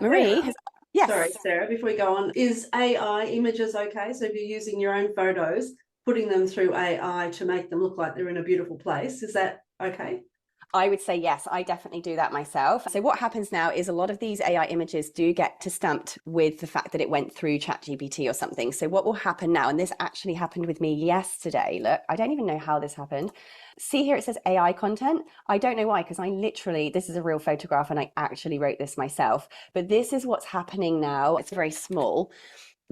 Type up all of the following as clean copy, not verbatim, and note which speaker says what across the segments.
Speaker 1: Marie
Speaker 2: Sarah,
Speaker 1: has,
Speaker 2: sorry,
Speaker 1: yes.
Speaker 2: Sarah, before we go on, is AI images okay? So if you're using your own photos, putting them through AI to make them look like they're in a beautiful place, is that okay?
Speaker 1: I would say yes, I definitely do that myself. So what happens now is a lot of these AI images do get to stamped with the fact that it went through ChatGPT or something. So what will happen now, and this actually happened with me yesterday. Look, I don't even know how this happened. See here, it says AI content. I don't know why, because I literally, this is a real photograph and I actually wrote this myself. But this is what's happening now. It's very small.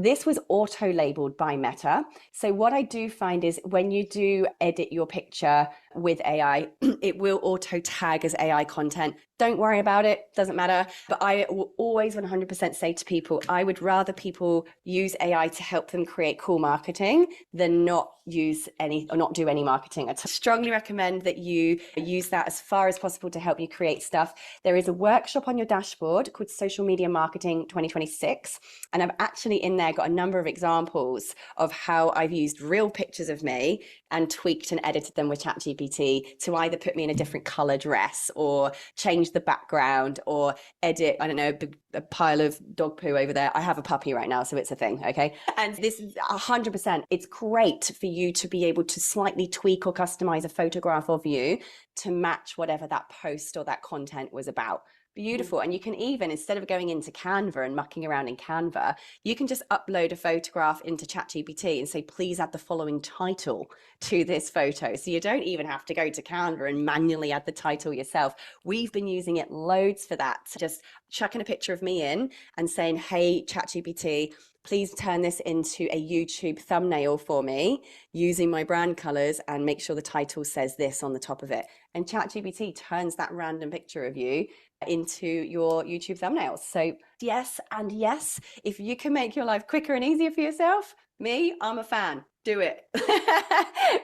Speaker 1: This was auto labeled by Meta. So, what I do find is when you do edit your picture with AI, it will auto tag as AI content. Don't worry about it, doesn't matter. But I will always 100% say to people, I would rather people use AI to help them create cool marketing than not use any or not do any marketing. I strongly recommend that you use that as far as possible to help you create stuff. There is a workshop on your dashboard called Social Media Marketing 2026. And I've actually in there got a number of examples of how I've used real pictures of me and tweaked and edited them with ChatGPT to either put me in a different color dress or change the background or edit, I don't know, a pile of dog poo over there. I have a puppy right now, so it's a thing, okay? And this is 100%, it's great for you to be able to slightly tweak or customize a photograph of you to match whatever that post or that content was about. Beautiful. And you can even, instead of going into Canva and mucking around in Canva, you can just upload a photograph into ChatGPT and say, please add the following title to this photo. So you don't even have to go to Canva and manually add the title yourself. We've been using it loads for that. Just chucking a picture of me in and saying, hey, ChatGPT, please turn this into a YouTube thumbnail for me using my brand colors and make sure the title says this on the top of it. And ChatGPT turns that random picture of you into your YouTube thumbnails. So yes, and yes, if you can make your life quicker and easier for yourself, me, I'm a fan. Do it.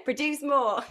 Speaker 1: Produce more.